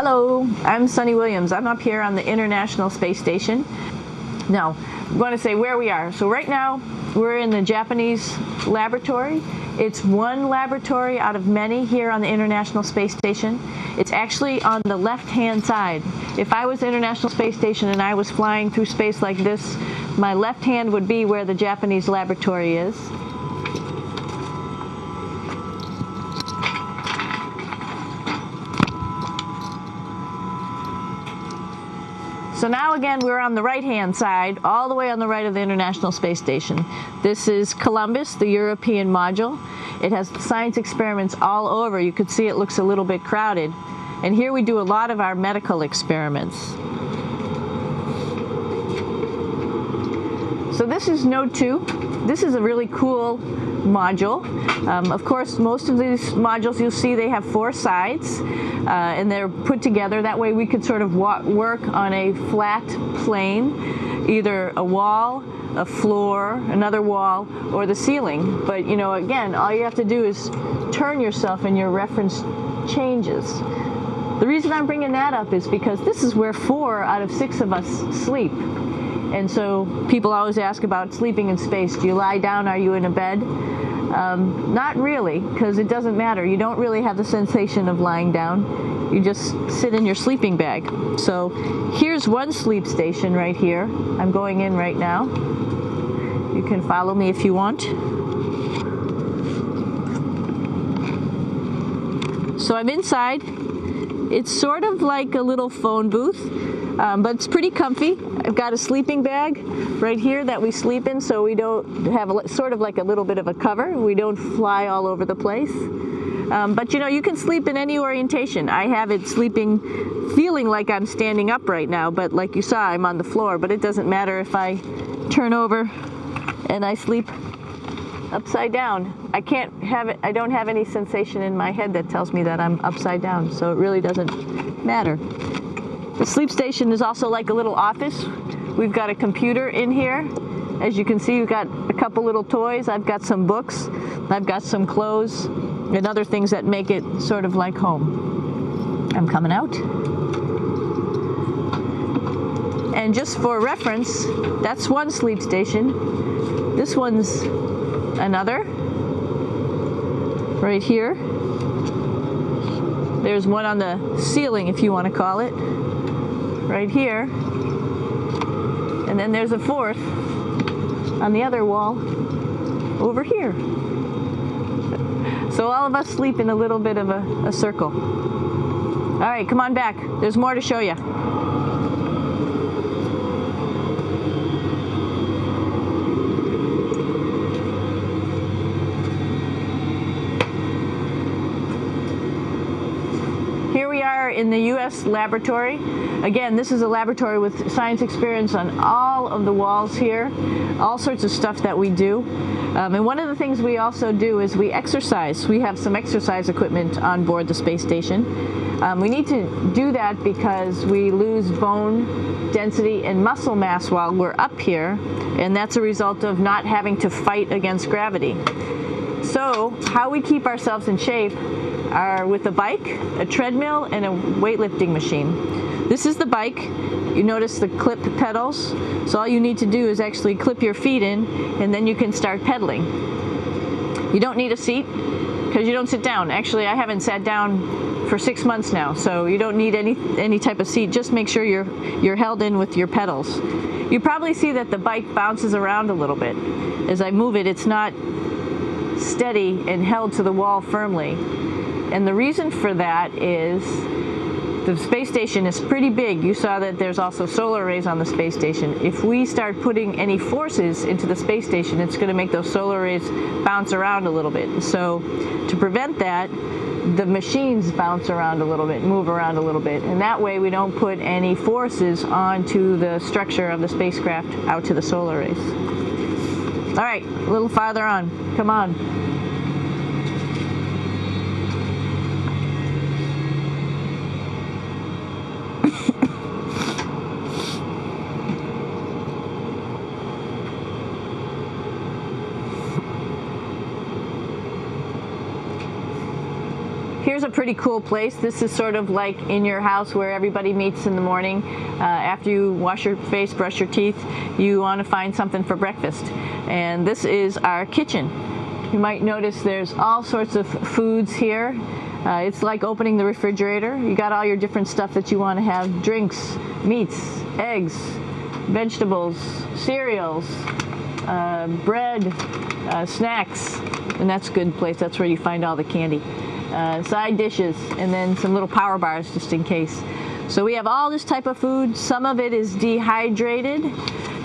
Hello, I'm Sunny Williams. I'm up here on the International Space Station. Now, I want to say where we are. So right now, we're in the Japanese laboratory. It's one laboratory out of many here on the International Space Station. It's actually on the left-hand side. If I was the International Space Station and I was flying through space like this, my left hand would be where the Japanese laboratory is. So now again, we're on the right-hand side, all the way on the right of the International Space Station. This is Columbus, the European module. It has science experiments all over. You could see it looks a little bit crowded. And here we do a lot of our medical experiments. So this is Node 2. This is a really cool module. Of course, most of these modules you'll see they have 4 sides and they're put together. That way we could sort of work on a flat plane, either a wall, a floor, another wall, or the ceiling. But you know, again, all you have to do is turn yourself and your reference changes. The reason I'm bringing that up is because this is where 4 out of 6 of us sleep. And so people always ask about sleeping in space. Do you lie down? Are you in a bed? Not really, because it doesn't matter. You don't really have the sensation of lying down. You just sit in your sleeping bag. So here's one sleep station right here. I'm going in right now. You can follow me if you want. So I'm inside. It's sort of like a little phone booth, but it's pretty comfy. I've got a sleeping bag right here that we sleep in, so we don't have sort of like a little bit of a cover. We don't fly all over the place. But you know, you can sleep in any orientation. I have it feeling like I'm standing up right now, but like you saw, I'm on the floor. But it doesn't matter if I turn over and I sleep upside down. I don't have any sensation in my head that tells me that I'm upside down, so it really doesn't matter. The sleep station is also like a little office. We've got a computer in here. As you can see, we've got a couple little toys. I've got some books. I've got some clothes and other things that make it sort of like home. I'm coming out. And just for reference, that's one sleep station. This one's another. Right here. There's one on the ceiling, if you want to call it. Right here. And then there's a 4th on the other wall over here. So all of us sleep in a little bit of a circle. All right, come on back. There's more to show you. Here we are in the U.S. laboratory. Again, this is a laboratory with science experience on all of the walls here, all sorts of stuff that we do. And one of the things we also do is we exercise. We have some exercise equipment on board the space station. We need to do that because we lose bone density and muscle mass while we're up here, and that's a result of not having to fight against gravity. So how we keep ourselves in shape are with a bike, a treadmill, and a weightlifting machine. This is the bike. You notice the clip pedals. So all you need to do is actually clip your feet in, and then you can start pedaling. You don't need a seat because you don't sit down. Actually, I haven't sat down for 6 months now, so you don't need any type of seat. Just make sure you're held in with your pedals. You probably see that the bike bounces around a little bit. As I move it, it's not steady and held to the wall firmly. And the reason for that is the space station is pretty big. You saw that there's also solar arrays on the space station. If we start putting any forces into the space station, it's going to make those solar arrays bounce around a little bit. So to prevent that, the machines bounce around a little bit, move around a little bit. And that way we don't put any forces onto the structure of the spacecraft out to the solar arrays. All right, a little farther on. Come on. Here's a pretty cool place. This is sort of like in your house where everybody meets in the morning. After you wash your face, brush your teeth, you want to find something for breakfast. And this is our kitchen. You might notice there's all sorts of foods here. It's like opening the refrigerator. You got all your different stuff that you want to have: drinks, meats, eggs, vegetables, cereals, bread, snacks, and that's a good place. That's where you find all the candy. Side dishes, and then some little power bars just in case. So we have all this type of food. Some of it is dehydrated,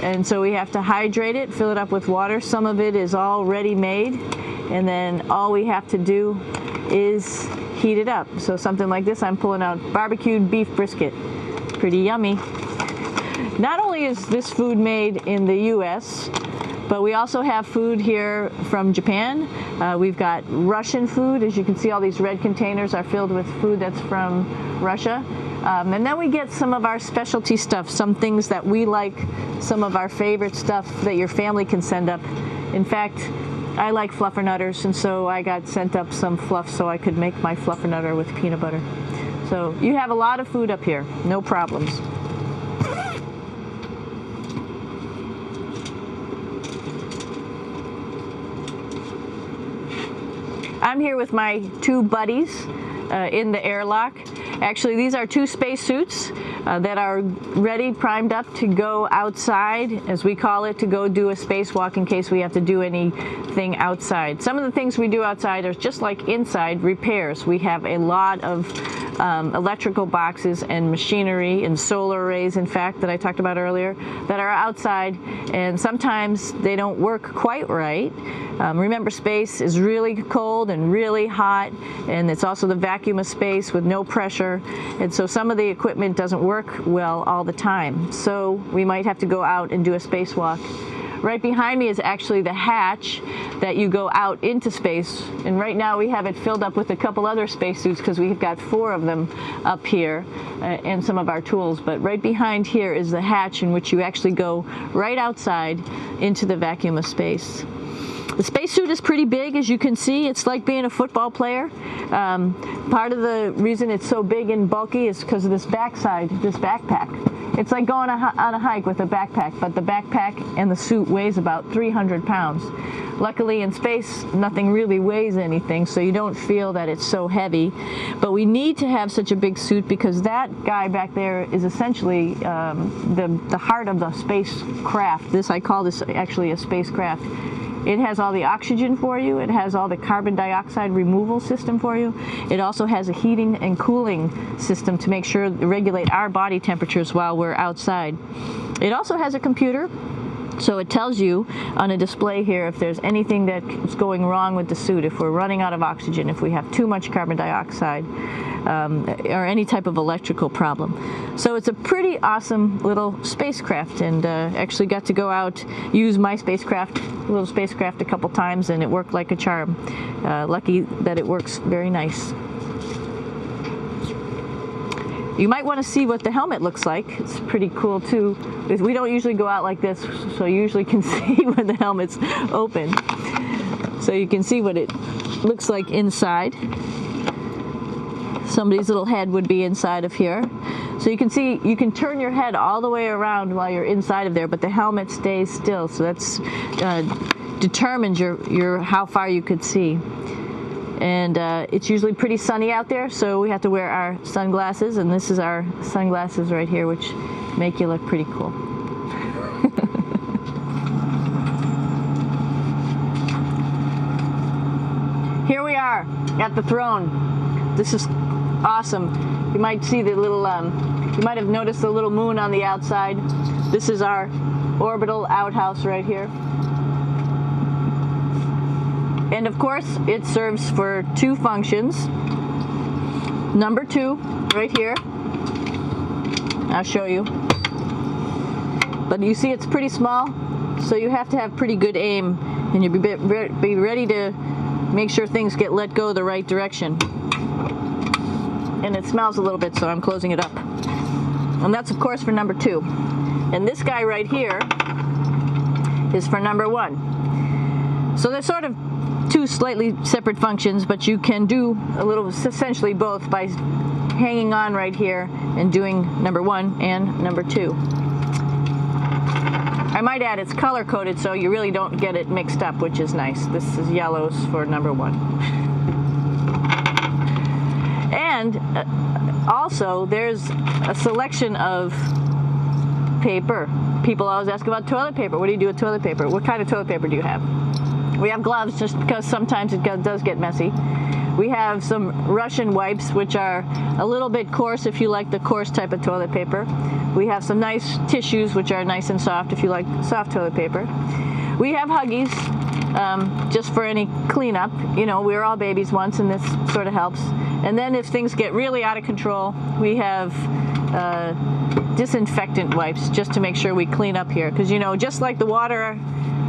and so we have to hydrate it, fill it up with water. Some of it is already made, and then all we have to do is heat it up. So something like this, I'm pulling out barbecued beef brisket. Pretty yummy. Not only is this food made in the US, but we also have food here from Japan. We've got Russian food. As you can see, all these red containers are filled with food that's from Russia. And then we get some of our specialty stuff, some things that we like, some of our favorite stuff that your family can send up. In fact, I like fluffernutters, and so I got sent up some fluff so I could make my fluffernutter with peanut butter. So you have a lot of food up here, no problems. I'm here with my two buddies in the airlock. Actually, these are two spacesuits that are ready, primed up to go outside, as we call it, to go do a spacewalk in case we have to do anything outside. Some of the things we do outside are just like inside, repairs. We have a lot of electrical boxes and machinery and solar arrays, in fact, that I talked about earlier, that are outside, and sometimes they don't work quite right. Remember, space is really cold and really hot, and it's also the vacuum of space with no pressure, and so some of the equipment doesn't work well all the time. So we might have to go out and do a spacewalk. Right behind me is actually the hatch that you go out into space, and right now we have it filled up with a couple other spacesuits because we've got 4 of them up here and some of our tools. But right behind here is the hatch in which you actually go right outside into the vacuum of space. The spacesuit is pretty big, as you can see. It's like being a football player. Part of the reason it's so big and bulky is because of this backside, this backpack. It's like going on a hike with a backpack, but the backpack and the suit weighs about 300 pounds. Luckily, in space, nothing really weighs anything, so you don't feel that it's so heavy. But we need to have such a big suit because that guy back there is essentially the heart of the spacecraft. I call this actually a spacecraft. It has all the oxygen for you. It has all the carbon dioxide removal system for you. It also has a heating and cooling system to make sure to regulate our body temperatures while we're outside. It also has a computer, so it tells you on a display here if there's anything that's going wrong with the suit, if we're running out of oxygen, if we have too much carbon dioxide, or any type of electrical problem. So it's a pretty awesome little spacecraft, and actually got to go out, use my little spacecraft a couple times, and it worked like a charm. Lucky that it works very nice. You might want to see what the helmet looks like. It's pretty cool too. We don't usually go out like this, so you usually can see when the helmet's open. So you can see what it looks like inside. Somebody's little head would be inside of here. So you can see, you can turn your head all the way around while you're inside of there, but the helmet stays still. So that's determines how far you could see. And it's usually pretty sunny out there, so we have to wear our sunglasses, and this is our sunglasses right here, which make you look pretty cool. Here we are at the throne. This is awesome. You might see the little, you might have noticed the little moon on the outside. This is our orbital outhouse right here. And of course, it serves for 2 functions. Number 2, right here. I'll show you. But you see it's pretty small, so you have to have pretty good aim, and you'll be ready to make sure things get let go the right direction. And it smells a little bit, so I'm closing it up. And that's, of course, for number 2. And this guy right here is for number 1. So they're sort of two slightly separate functions, but you can do a little, essentially both, by hanging on right here and doing number 1 and number 2. I might add it's color coded so you really don't get it mixed up, which is nice. This is yellows for number 1. And also there's a selection of paper. People always ask about toilet paper. What do you do with toilet paper? What kind of toilet paper do you have? We have gloves just because sometimes it does get messy. We have some Russian wipes, which are a little bit coarse if you like the coarse type of toilet paper. We have some nice tissues, which are nice and soft if you like soft toilet paper. We have Huggies, just for any cleanup. You know, we were all babies once, and this sort of helps. And then if things get really out of control, we have disinfectant wipes, just to make sure we clean up here. Because, you know, just like the water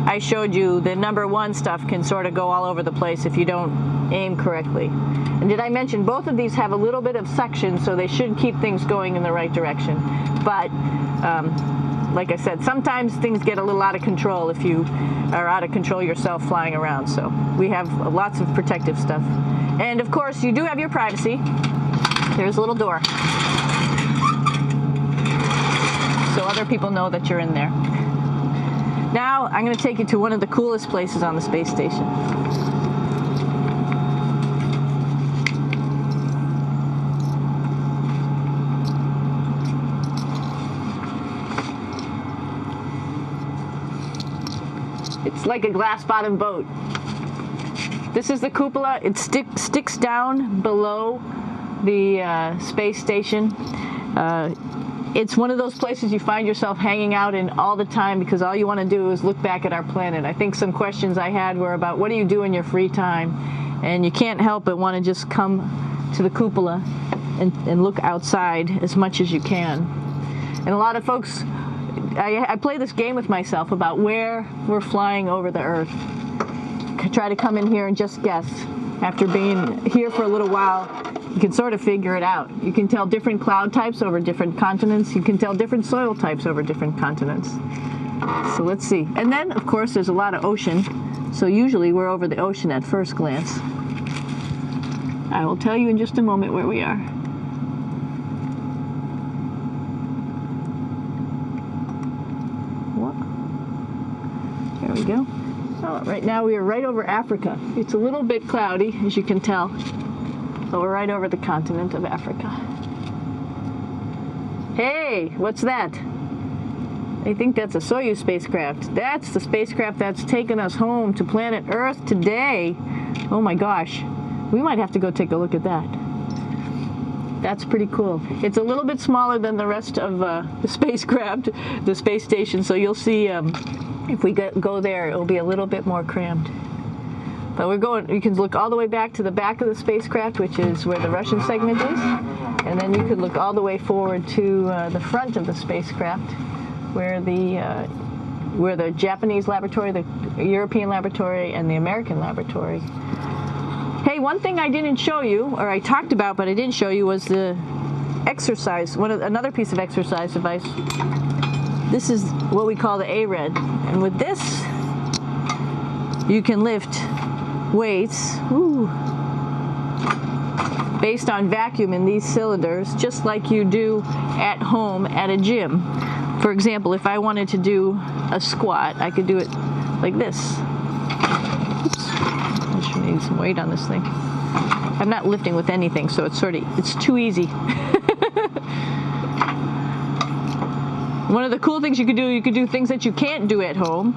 I showed you, the number 1 stuff can sort of go all over the place if you don't aim correctly. And did I mention both of these have a little bit of suction, so they should keep things going in the right direction. But like I said, sometimes things get a little out of control if you are out of control yourself flying around. So we have lots of protective stuff. And of course, you do have your privacy. There's a little door, so other people know that you're in there. Now I'm going to take you to one of the coolest places on the space station. It's like a glass-bottom boat. This is the cupola. It sticks down below the space station. It's one of those places you find yourself hanging out in all the time because all you want to do is look back at our planet. I think some questions I had were about what do you do in your free time? And you can't help but want to just come to the cupola and look outside as much as you can. And a lot of folks, I play this game with myself about where we're flying over the Earth. Try to come in here and just guess. After being here for a little while, you can sort of figure it out. You can tell different cloud types over different continents. You can tell different soil types over different continents. So let's see. And then, of course, there's a lot of ocean. So usually we're over the ocean at first glance. I will tell you in just a moment where we are. There we go. Oh, right now we are right over Africa. It's a little bit cloudy, as you can tell, but we're right over the continent of Africa. Hey, what's that? I think that's a Soyuz spacecraft. That's the spacecraft that's taken us home to planet Earth today. Oh my gosh. We might have to go take a look at that. That's pretty cool. It's a little bit smaller than the rest of the spacecraft, the space station, so you'll see if we go there, it'll be a little bit more crammed. But we're going, you can look all the way back to the back of the spacecraft, which is where the Russian segment is. And then you could look all the way forward to the front of the spacecraft, where the Japanese laboratory, the European laboratory, and the American laboratory. Hey, one thing I didn't show you, or I talked about but I didn't show you, was the exercise, another piece of exercise device. This is what we call the ARED. And with this, you can lift weights based on vacuum in these cylinders, just like you do at home at a gym. For example, if I wanted to do a squat, I could do it like this. Oops. I should need some weight on this thing. I'm not lifting with anything, so it's too easy. One of the cool things you could do things that you can't do at home.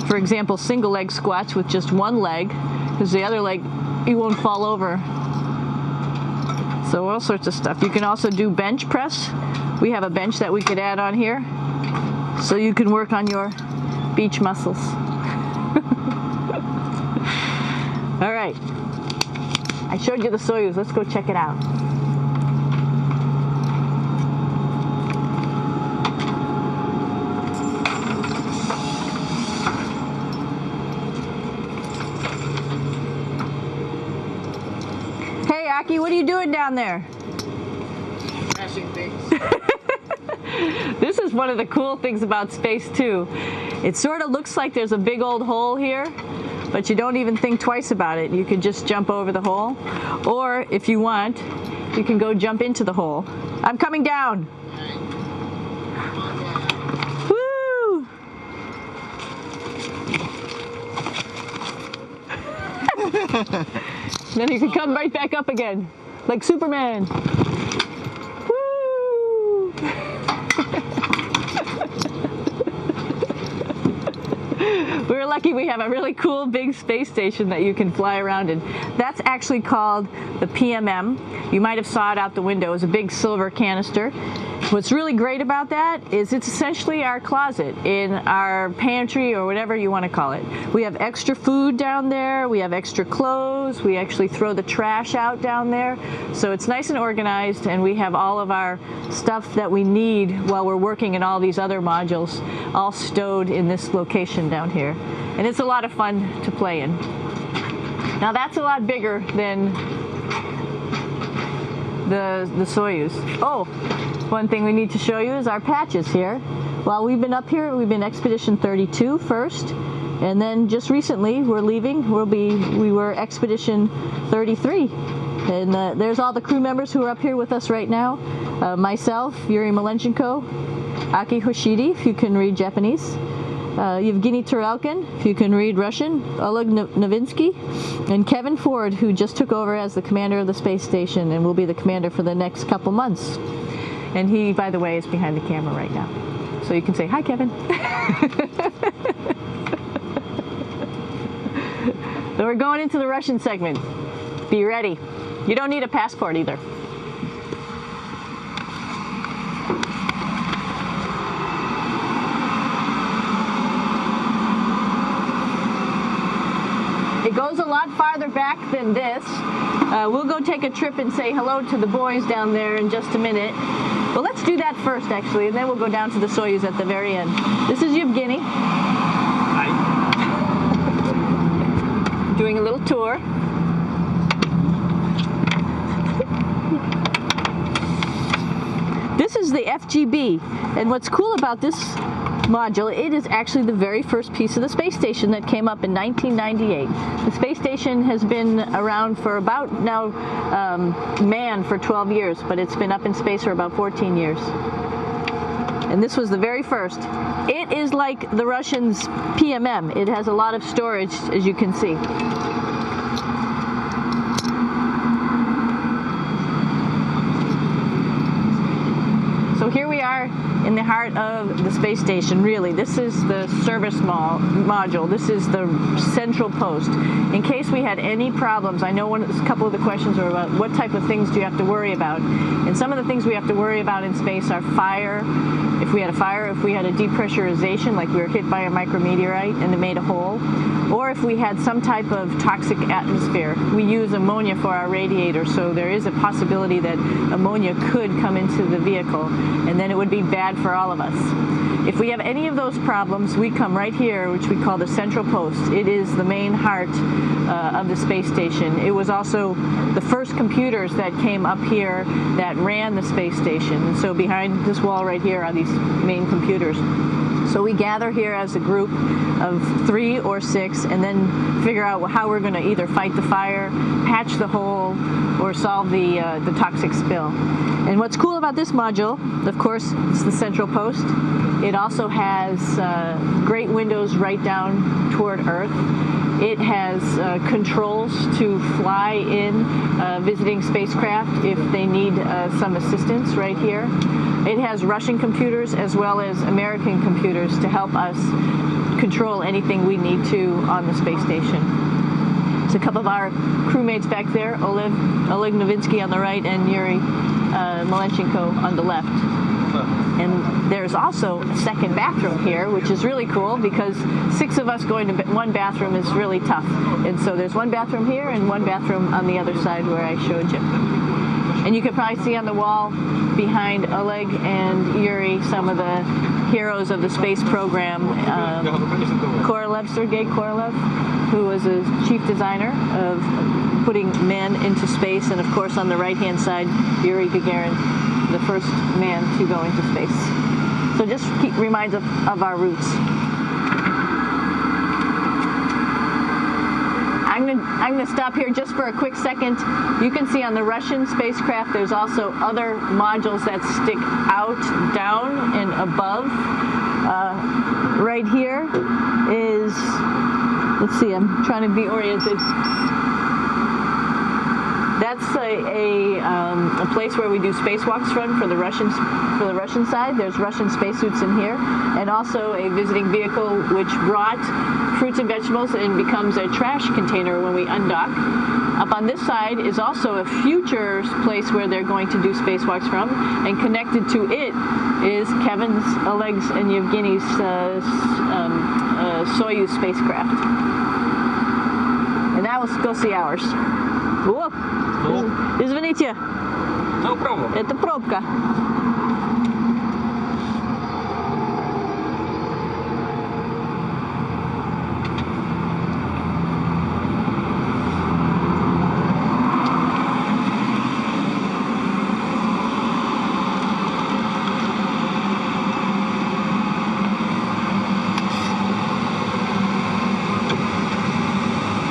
For example, single leg squats with just one leg, because the other leg, you won't fall over. So all sorts of stuff. You can also do bench press. We have a bench that we could add on here, so you can work on your beach muscles. All right. I showed you the Soyuz. Let's go check it out. Hey, Aki, what are you doing down there? Crashing things. This is one of the cool things about space, too. It sort of looks like there's a big old hole here, but you don't even think twice about it. You could just jump over the hole, or if you want, you can go jump into the hole. I'm coming down. Woo! Then you can come right back up again, like Superman. Woo! We're lucky we have a really cool big space station that you can fly around in. That's actually called the PMM. You might have saw it out the window. It's a big silver canister. What's really great about that is it's essentially our closet in our pantry or whatever you want to call it. We have extra food down there, we have extra clothes, we actually throw the trash out down there. So it's nice and organized, and we have all of our stuff that we need while we're working in all these other modules all stowed in this location down here. And it's a lot of fun to play in. Now that's a lot bigger than the Soyuz. Oh, one thing we need to show you is our patches here. While we've been up here, we've been Expedition 32 first, and then just recently we're leaving. We were Expedition 33. And there's all the crew members who are up here with us right now. Myself, Yuri Malenchenko, Aki Hoshidi, if you can read Japanese, Yevgeny Turelkin, if you can read Russian, Oleg Novinsky, and Kevin Ford, who just took over as the commander of the space station and will be the commander for the next couple months. And he, by the way, is behind the camera right now. So you can say, hi, Kevin. So we're going into the Russian segment. Be ready. You don't need a passport either. It goes a lot farther back than this. We'll go take a trip and say hello to the boys down there in just a minute. Well, let's do that first, actually, and then we'll go down to the Soyuz at the very end. This is Yevgeny. Hi. Doing a little tour. This is the FGB, and what's cool about this module, it is actually the very first piece of the space station that came up in 1998. The space station has been around for about now, manned for 12 years, but it's been up in space for about 14 years. And this was the very first. It is like the Russians' PMM. It has a lot of storage, as you can see. So here we are in the heart of the space station, really. This is the service module. This is the central post. In case we had any problems, I know a couple of the questions were about what type of things do you have to worry about. And some of the things we have to worry about in space are fire. If we had a fire, if we had a depressurization, like we were hit by a micrometeorite and it made a hole, or if we had some type of toxic atmosphere. We use ammonia for our radiator, so there is a possibility that ammonia could come into the vehicle, and then it would be bad for all of us. If we have any of those problems, we come right here, which we call the central post. It is the main heart of the space station. It was also the first computers that came up here that ran the space station. And so behind this wall right here are these main computers. So we gather here as a group of 3 or 6 and then figure out how we're going to either fight the fire, patch the hole, or solve the toxic spill. And what's cool about this module, of course, it's the central post. It also has great windows right down toward Earth. It has controls to fly in visiting spacecraft if they need some assistance right here. It has Russian computers as well as American computers to help us control anything we need to on the space station. It's a couple of our crewmates back there, Oleg Novinsky on the right and Yuri Malenchenko on the left. And there's also a second bathroom here, which is really cool because 6 of us going to one bathroom is really tough. And so there's one bathroom here and one bathroom on the other side where I showed you. And you can probably see on the wall behind Oleg and Yuri some of the heroes of the space program. Korolev, Sergei Korolev, who was a chief designer of putting men into space. And of course on the right-hand side, Yuri Gagarin, the first man to go into space. So just reminds us of our roots. I'm gonna stop here just for a quick second. You can see on the Russian spacecraft there's also other modules that stick out, down, and above. Right here is, let's see, I'm trying to be oriented. That's a place where we do spacewalks from for the Russian side. There's Russian spacesuits in here, and also a visiting vehicle which brought fruits and vegetables and becomes a trash container when we undock. Up on this side is also a future place where they're going to do spacewalks from, and connected to it is Kevin's, Oleg's, and Yevgeny's Soyuz spacecraft. And now let's go see ours. О, извините, No problem. это пробка.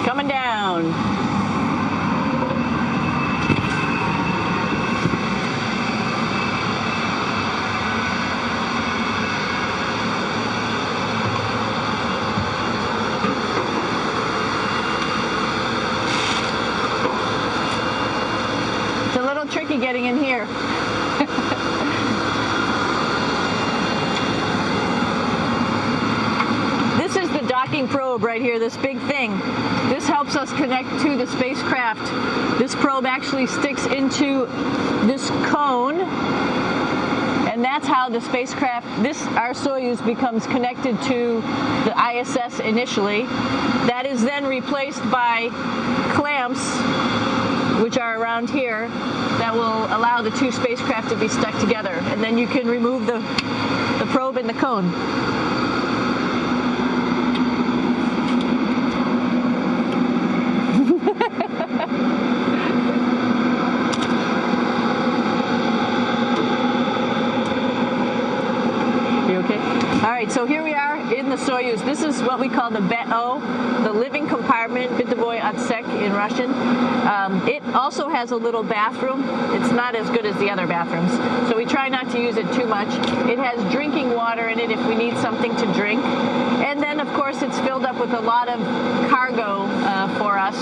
Coming down. It's a little tricky getting in here. This is the docking probe right here, this big thing. This helps us connect to the spacecraft. This probe actually sticks into this cone, and that's how the spacecraft, our Soyuz, becomes connected to the ISS initially. That is then replaced by clamps, which are around here, that will allow the two spacecraft to be stuck together. And then you can remove the probe and the cone. You okay? All right, so here we are in the Soyuz. This is what we call the BO, the living compartment, Bitovoy Otsek in Russian. It also has a little bathroom. It's not as good as the other bathrooms, so we try not to use it too much. It has drinking water in it if we need something to drink. And then, of course, it's filled up with a lot of cargo for us.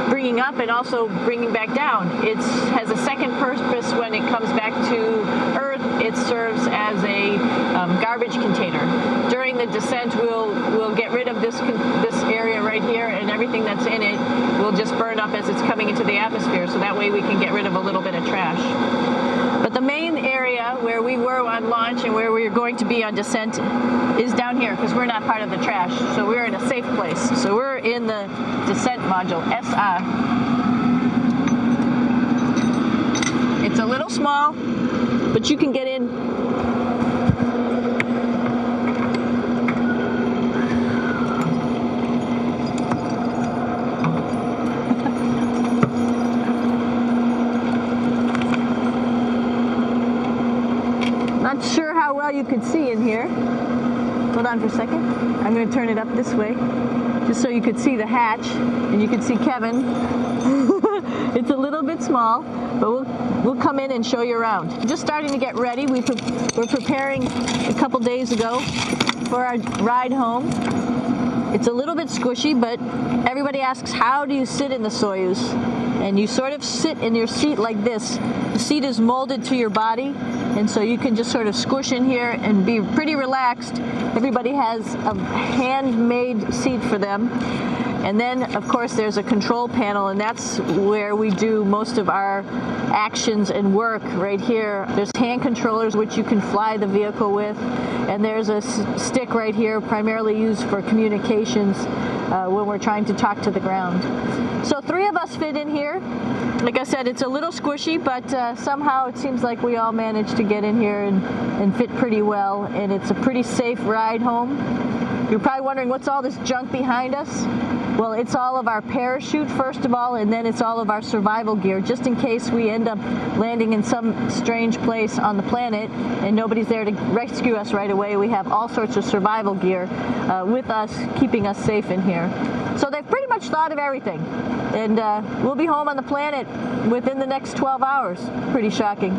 Bringing up and also bringing back down. It has a second purpose when it comes back to Earth. It serves as a garbage container. During the descent, we'll get rid of this area right here, and everything that's in it will just burn up as it's coming into the atmosphere. So that way we can get rid of a little bit of trash. But the main area where we were on launch and where we're going to be on descent is down here, because we're not part of the trash. So we're in a safe place. So we're in the descent module, SA. It's a little small, but you can get in. Not sure how well you could see in here. Hold on for a second. I'm going to turn it up this way, just so you could see the hatch and you could see Kevin. It's a little bit small, but we'll come in and show you around. Just starting to get ready. We're preparing a couple days ago for our ride home. It's a little bit squishy, but everybody asks, how do you sit in the Soyuz? And you sort of sit in your seat like this. The seat is molded to your body, and so you can just sort of squish in here and be pretty relaxed. Everybody has a handmade seat for them. And then, of course, there's a control panel, and that's where we do most of our actions and work right here. There's hand controllers, which you can fly the vehicle with, and there's a stick right here, primarily used for communications when we're trying to talk to the ground. So 3 of us fit in here. Like I said, it's a little squishy, but somehow it seems like we all managed to get in here and fit pretty well, and it's a pretty safe ride home. You're probably wondering, what's all this junk behind us? Well, it's all of our parachute, first of all, and then it's all of our survival gear, just in case we end up landing in some strange place on the planet and nobody's there to rescue us right away. We have all sorts of survival gear with us, keeping us safe in here. So they've pretty much thought of everything. And we'll be home on the planet within the next 12 hours. Pretty shocking.